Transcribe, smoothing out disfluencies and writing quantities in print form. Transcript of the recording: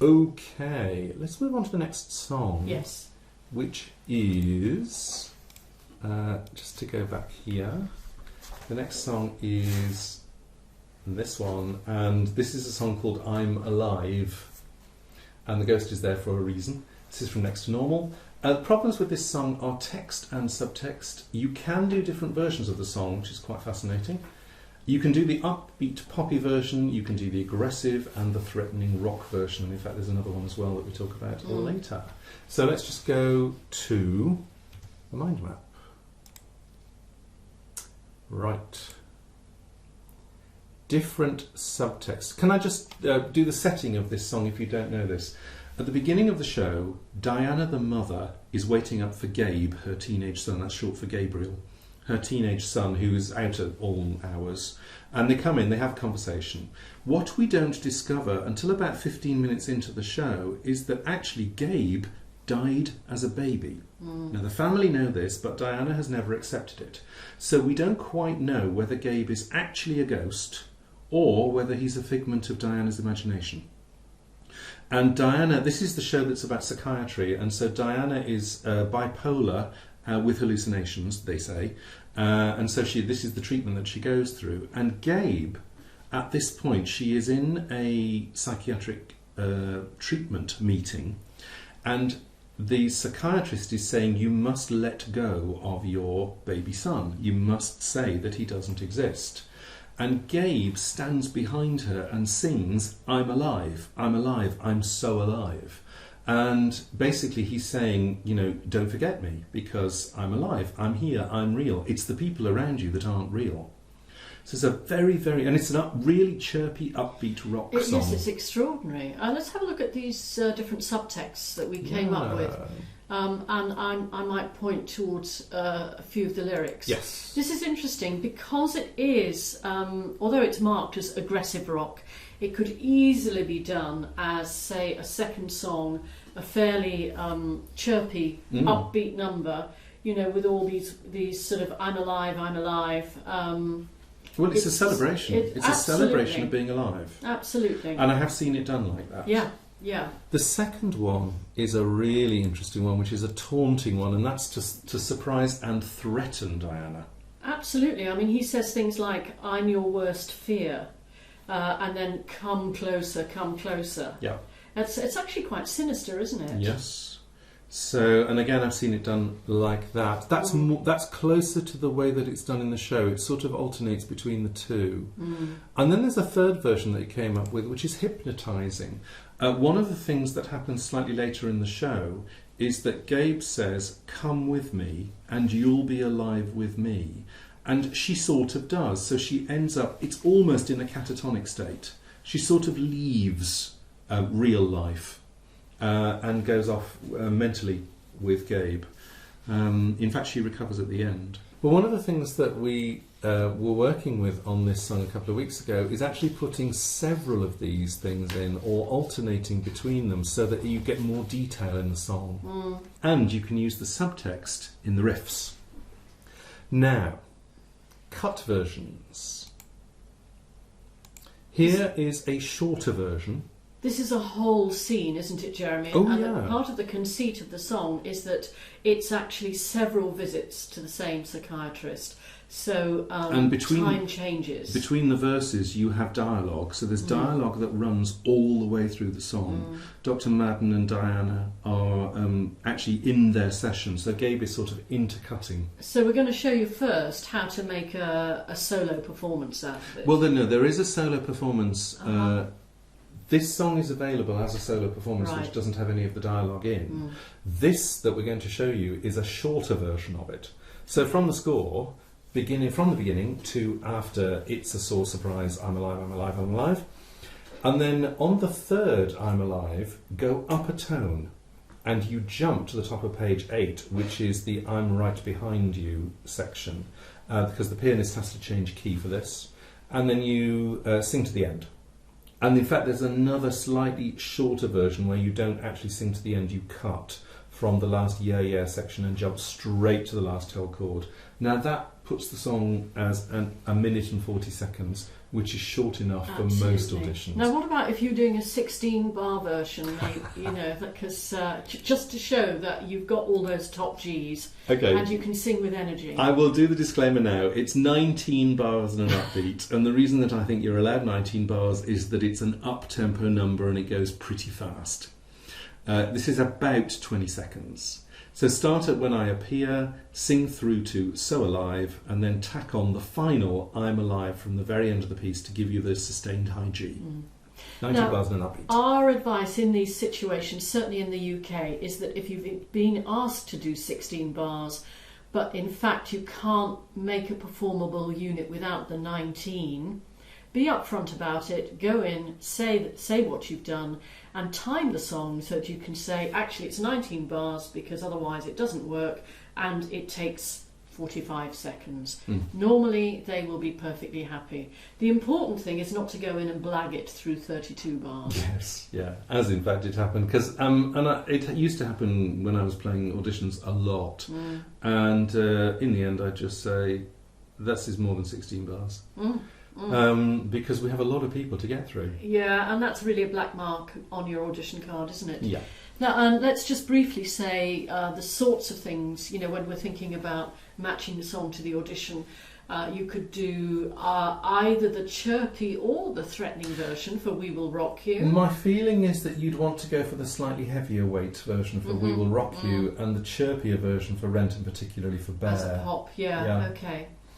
Okay, let's move on to the next song. Yes. Which is, just to go back here, the next song is this one, and this is a song called I'm Alive, and the ghost is there for a reason. This is from Next to Normal. Problems with this song are text and subtext. You can do different versions of the song, which is quite fascinating. You can do the upbeat poppy version, you can do the aggressive and the threatening rock version, and in fact there's another one as well that we talk about later. So let's just go to the mind map. Right. Different subtext. Can I just do the setting of this song if you don't know this? At the beginning of the show, Diana the mother is waiting up for Gabe, her teenage son, that's short for Gabriel, her teenage son who is out at all hours, and they come in, they have a conversation. What we don't discover until about 15 minutes into the show is that actually Gabe died as a baby. Now the family know this, but Diana has never accepted it. So we don't quite know whether Gabe is actually a ghost or whether he's a figment of Diana's imagination. And Diana, this is the show that's about psychiatry, and so Diana is bipolar with hallucinations, they say, and so this is the treatment that she goes through. And Gabe, at this point, she is in a psychiatric treatment meeting, and the psychiatrist is saying, you must let go of your baby son. You must say that he doesn't exist. And Gabe stands behind her and sings, I'm alive, I'm so alive. And basically he's saying, you know, don't forget me, because I'm alive, I'm here, I'm real. It's the people around you that aren't real. So it's a very, very, and it's a really chirpy, upbeat rock song. Yes, it's extraordinary. Let's have a look at these different subtexts that we came up with. And I might point towards a few of the lyrics. Yes. This is interesting because it is, although it's marked as aggressive rock, it could easily be done as, say, a second song, a fairly chirpy, upbeat number, you know, with all these sort of I'm alive. Well, it's a celebration. It's a celebration of being alive. Absolutely. And I have seen it done like that. Yeah. Yeah. The second one is a really interesting one, which is a taunting one, and that's to surprise and threaten Diana. Absolutely. I mean, he says things like, I'm your worst fear, and then come closer, come closer. Yeah. It's actually quite sinister, isn't it? Yes. So, and again, I've seen it done like that. That's closer to the way that it's done in the show. It sort of alternates between the two. And then there's a third version that it came up with, which is hypnotising. One of the things that happens slightly later in the show is that Gabe says, come with me and you'll be alive with me. And she sort of does. So she ends up, it's almost in a catatonic state. She sort of leaves real life and goes off mentally with Gabe. In fact, she recovers at the end. Well, one of the things that we were working with on this song a couple of weeks ago is actually putting several of these things in or alternating between them so that you get more detail in the song. And you can use the subtext in the riffs. Now, cut versions. Here is a shorter version. This is a whole scene, isn't it, Jeremy? Oh, and yeah. Part of the conceit of the song is that it's actually several visits to the same psychiatrist. So and time changes. Between the verses you have dialogue, so there's dialogue that runs all the way through the song. Dr. Madden and Diana are actually in their session, so Gabe is sort of intercutting. So we're going to show you first how to make a solo performance out of it. Well, there is a solo performance. This song is available as a solo performance, which doesn't have any of the dialogue in. This that we're going to show you is a shorter version of it. So from the score, from the beginning to after It's a Sore Surprise, I'm alive, I'm alive, I'm alive. And then on the third I'm alive, go up a tone and you jump to the top of page 8, which is the I'm right behind you section, because the pianist has to change key for this. And then you sing to the end. And in fact, there's another slightly shorter version where you don't actually sing to the end, you cut from the last yeah, yeah section and jump straight to the last held chord. Now that puts the song as a minute and 40 seconds, which is short enough for most auditions. Now, what about if you're doing a 16-bar version? Because just to show that you've got all those top Gs, and you can sing with energy. I will do the disclaimer now. It's 19 bars and an upbeat, and the reason that I think you're allowed 19 bars is that it's an up-tempo number and it goes pretty fast. This is about 20 seconds. So start at When I Appear, sing through to So Alive, and then tack on the final I'm Alive from the very end of the piece to give you the sustained high G. 90 bars and an upbeat. Our advice in these situations, certainly in the UK, is that if you've been asked to do 16 bars, but in fact you can't make a performable unit without the 19, be upfront about it, go in, say what you've done, and time the song so that you can say, actually it's 19 bars because otherwise it doesn't work, and it takes 45 seconds. Normally they will be perfectly happy. The important thing is not to go in and blag it through 32 bars. Yes, yeah, as in fact it happened, because it used to happen when I was playing auditions a lot, and in the end I'd just say, this is more than 16 bars. Because we have a lot of people to get through. Yeah, and that's really a black mark on your audition card, isn't it? Yeah. Now, let's just briefly say the sorts of things, when we're thinking about matching the song to the audition. You could do either the chirpy or the threatening version for We Will Rock You. My feeling is that you'd want to go for the slightly heavier weight version for We Will Rock You, and the chirpier version for Rent, and particularly for Bear. As a pop, yeah. Okay.